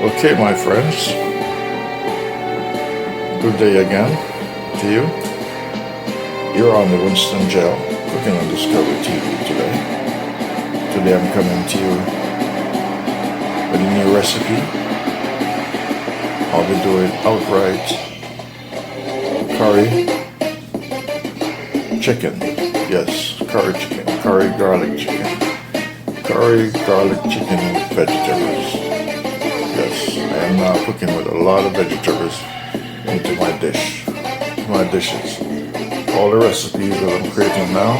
Okay, my friends, good day again to you. You're on the Winston Gel, cooking on Discovery TV today. Today I'm coming to you with a new recipe. I'll be doing outright curry chicken. Yes, curry chicken, curry garlic chicken. Curry garlic chicken with vegetables. Yes, I am now cooking with a lot of vegetables into my dishes. All the recipes that I'm creating now,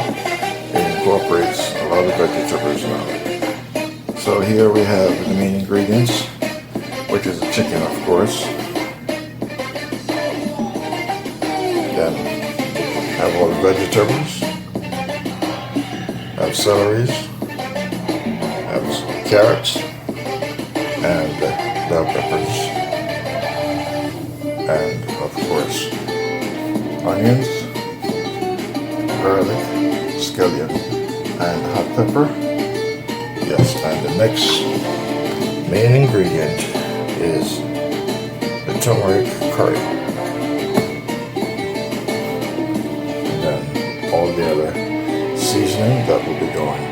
it incorporates a lot of vegetables now. So here we have the main ingredients, which is the chicken, of course. Then have all the vegetables, have celeries, have some carrots, and bell peppers, and of course onions, garlic, scallion, and hot pepper. Yes, and the next main ingredient is the turmeric curry, and then all the other seasoning that will be going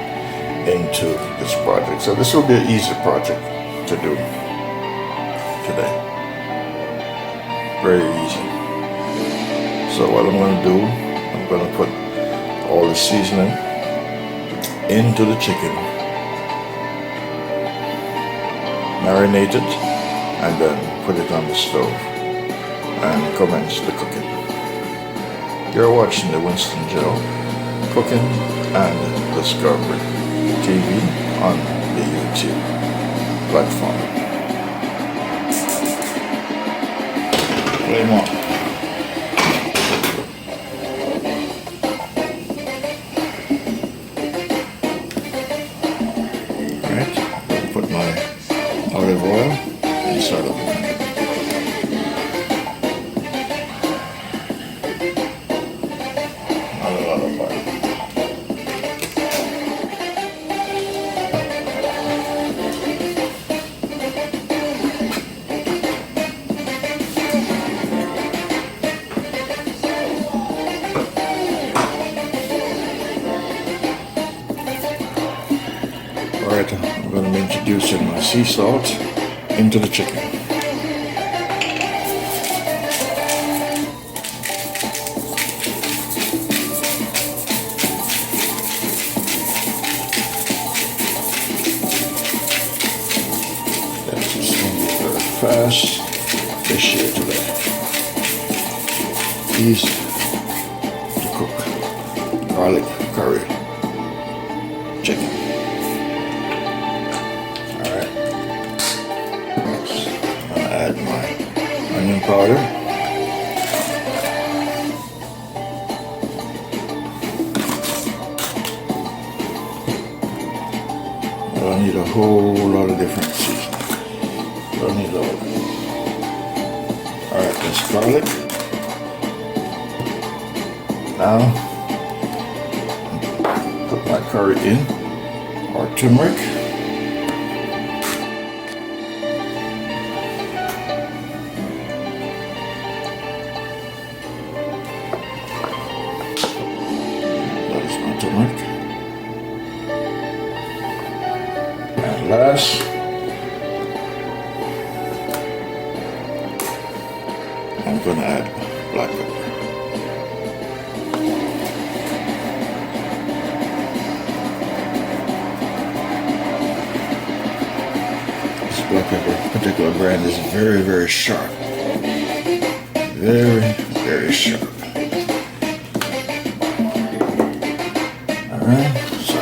into this project. So this will be an easy project to do today. Very easy. So what I'm going to do, I'm going to put all the seasoning into the chicken, marinate it, and then put it on the stove and commence the cooking. You're watching the Winston Gel Cooking and Discovery TV on the YouTube platform. Flame on. Alright, I'll put my olive oil inside of it. Not a lot of oil. Alright, I'm going to be introducing my sea salt into the chicken. That's just going to be very fast dish here today. Easy to cook. Garlic curry chicken. Add my onion powder, I don't need a whole lot of different seasoning. Don't need all of it. Alright, that's garlic. Now put my curry in, or turmeric. Turmeric. And last, I'm going to add black pepper. This black pepper particular brand is very, very sharp. Very, very sharp. Alright, so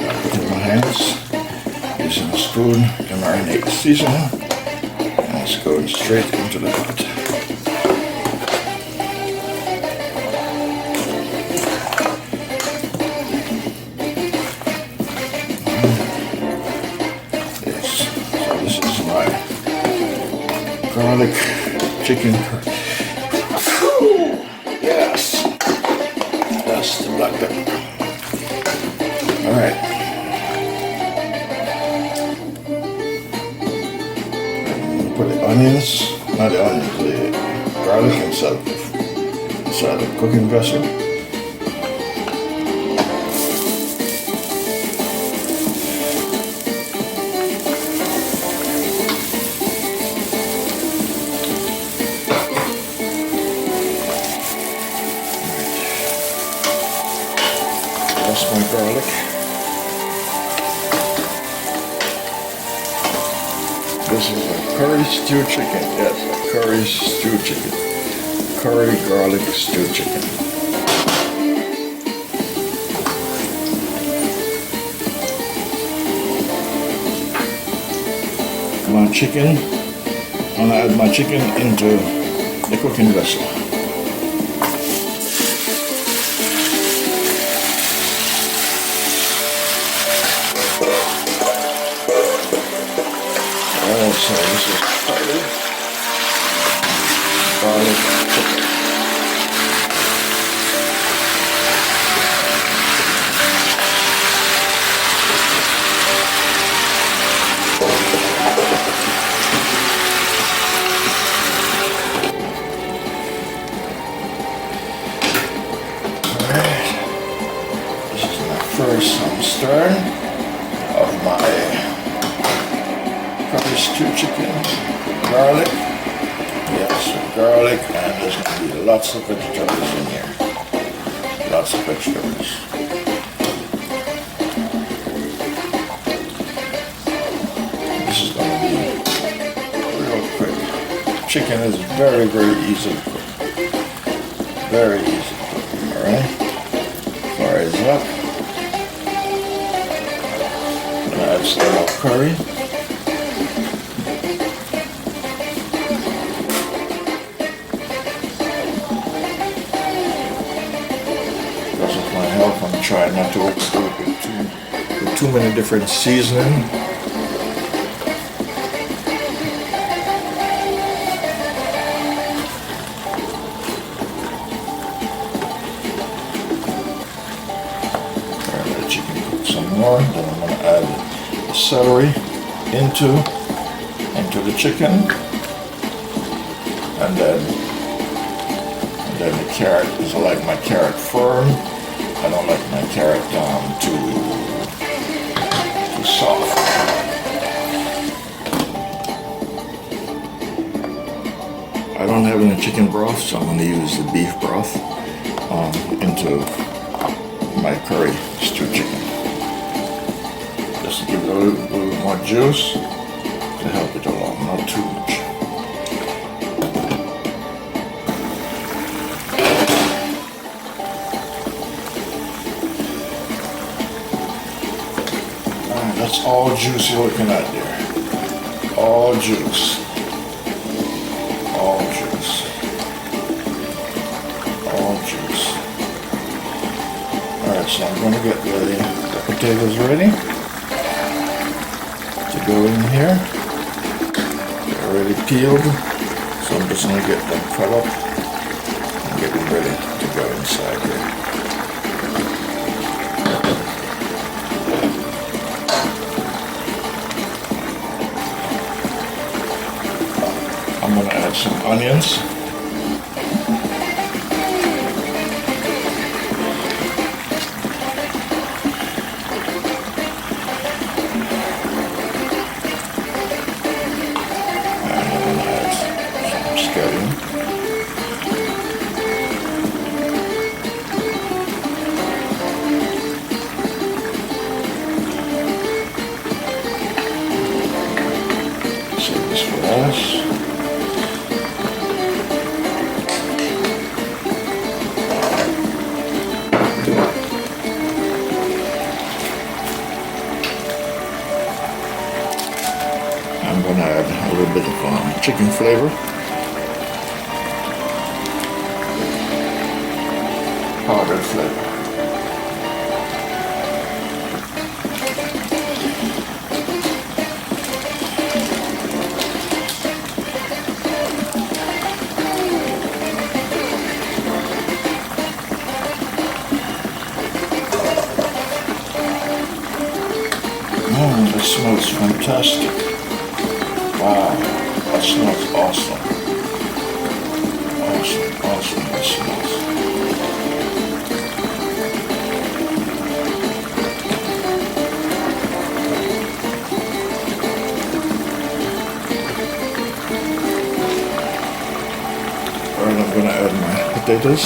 I put it in my hands using a spoon to marinate the seasoning, and it's going straight into the pot. Yes, so this is my garlic chicken curry. Yes. That's the black pepper. Alright. onions, not the onions, the garlic inside the cooking vessel. That's my garlic. This is a curry stewed chicken. Yes, a curry stewed chicken. Curry garlic stewed chicken. My chicken. I'm gonna add my chicken into the cooking vessel. So this is curry garlic chicken. Alright, this is my first stir of my curry stewed chicken with garlic. Yes, with garlic, and there's going to be lots of vegetables in here. Lots of vegetables. This is going to be real quick. Chicken is very, very easy to cook. Very easy to cook. Alright? Fires up. I'm going to add some more curry. I'm trying not to overdo it with too many different seasoning. Alright, let the chicken cook some more. Then I'm going to add the celery into the chicken, and then the carrot, because I like my carrot firm. I don't like my carrot too soft. I don't have any chicken broth, so I'm going to use the beef broth into my curry stewed chicken. Just to give it a little more juice to help it along, not too much. That's all juice you're looking at there. All juice. All juice. All juice. Alright, so I'm going to get the potatoes ready to go in here. They're already peeled, so I'm just going to get them cut up and get them ready to go inside here. I'm going to add some onions. And I'm going to add some scallion. Save this for last. I'm going to add a little bit of chicken flavor. Powdered flavor. This smells fantastic. Wow. That smells awesome. Awesome, awesome, that smells. Alright, I'm going to add my potatoes.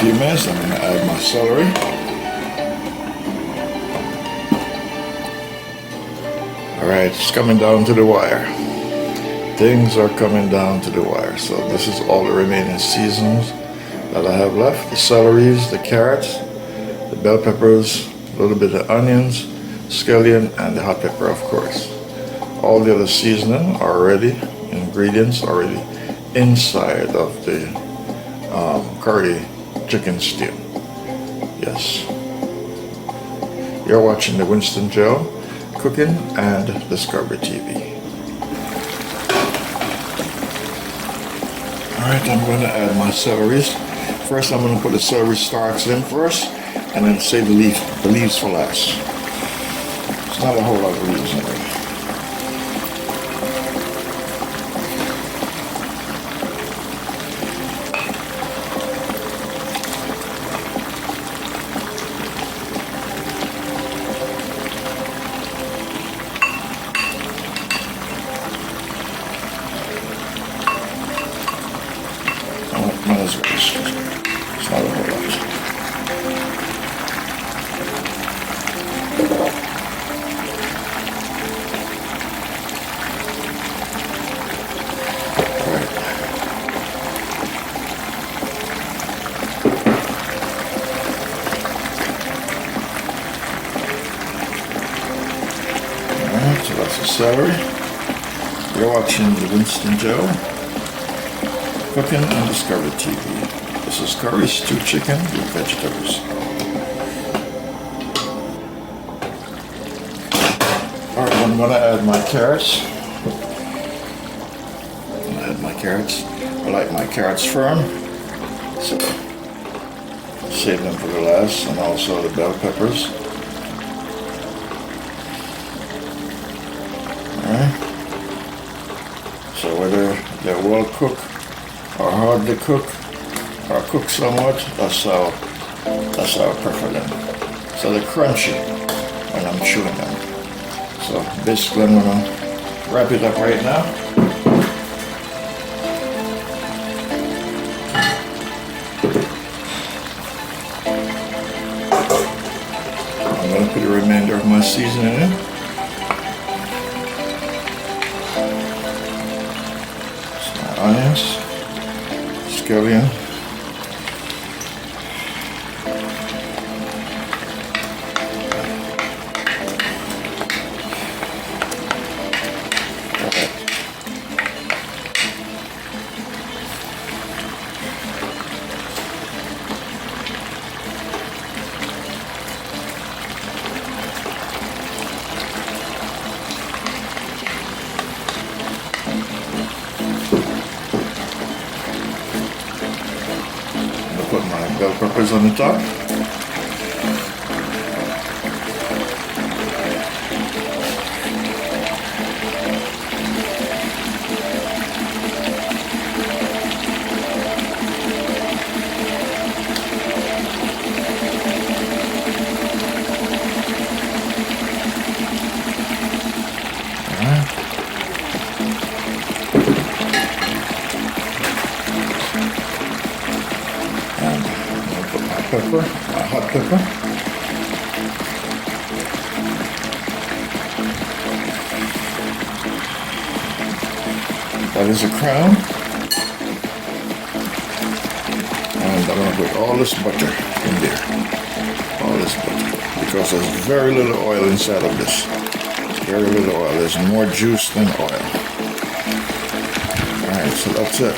Few minutes, I'm going to add my celery. Alright, it's coming down to the wire. Things are coming down to the wire. So this is all the remaining seasons that I have left. The celeries, the carrots, the bell peppers, a little bit of onions, scallion, and the hot pepper, of course. All the other seasoning are ready, ingredients already inside of the curry chicken stew. Yes. You're watching the Winston Joe Cooking and Discovery TV. Alright, I'm going to add my celeries. First I'm going to put the celery stalks in first and then save the leaves for last. It's not a whole lot of leaves in there. Might as well. It's not a whole lot. Alright. Alright, so that's the celery. You're watching the Winston Joe Cooking and Discovery TV. This is curry stew chicken with vegetables. Alright, I'm going to add my carrots. I like my carrots firm, so save them for the last, and also the bell peppers. Alright. So whether they're well cooked or hard to cook, or cook somewhat, that's how I prefer them. So they're crunchy when I'm chewing them. So basically I'm gonna wrap it up right now. I'm gonna put the remainder of my seasoning in. Some onions, scallion, put my bell peppers on the top. pepper, hot pepper. That is a crown. And I'm going to put all this butter in there. All this butter. Because there's very little oil inside of this. Very little oil. There's more juice than oil. Alright, so that's it.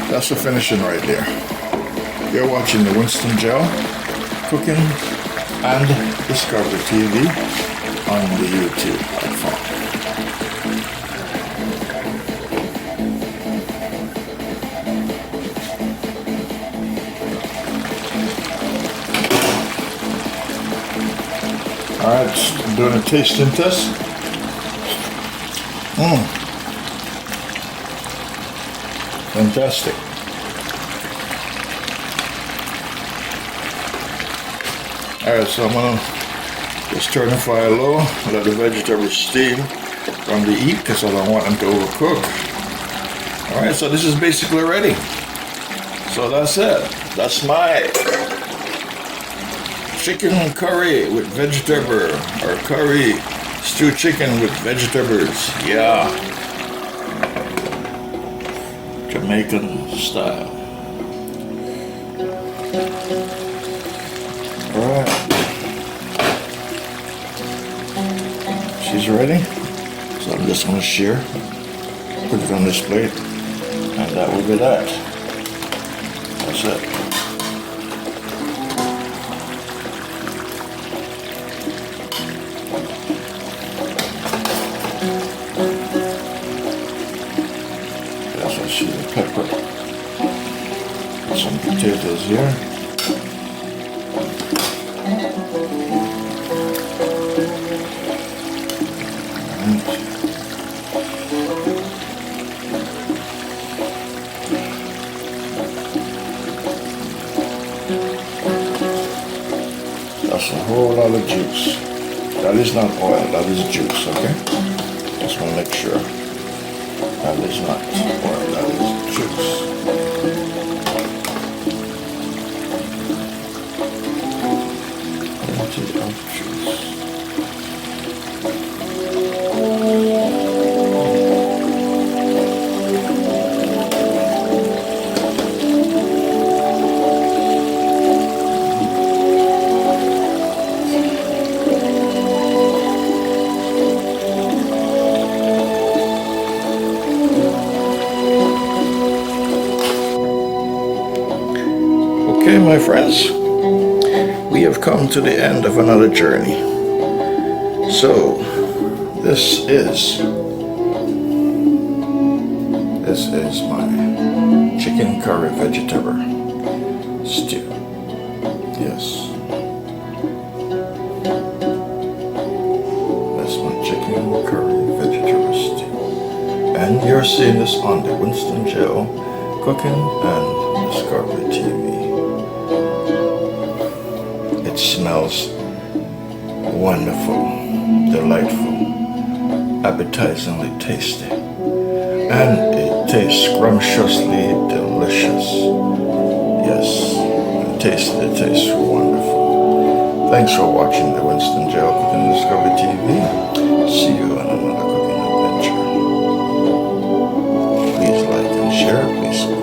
That's the finishing right there. You're watching the Winston Gel Cooking and Discovery TV on the YouTube platform. Alright, doing a tasting test. Fantastic. Alright, so I'm gonna just turn the fire low, let the vegetables steam from the heat because I don't want them to overcook. Alright, so this is basically ready. So that's it. That's my chicken curry with vegetable, or curry stewed chicken with vegetables. Yeah. Jamaican style. Alright. She's ready. So I'm just gonna share. Put it on this plate. And that will be that. That's it. The pepper, some potatoes here, that's a whole lot of juice. That is not oil, that is juice, okay? Just want to make sure. That is not oil, that is juice. Plenty of juice. Okay, my friends, we have come to the end of another journey. So, this is my chicken curry vegetable stew. Yes. That's my chicken curry vegetable stew. And you're seeing this on the Winston Gel Cooking and Discovery TV. It smells wonderful, delightful, appetizingly tasty, and it tastes scrumptiously delicious. Yes, it tastes wonderful. Thanks for watching the Winston Gel Cooking and Discovery TV. See you on another cooking adventure. Please like and share, please subscribe.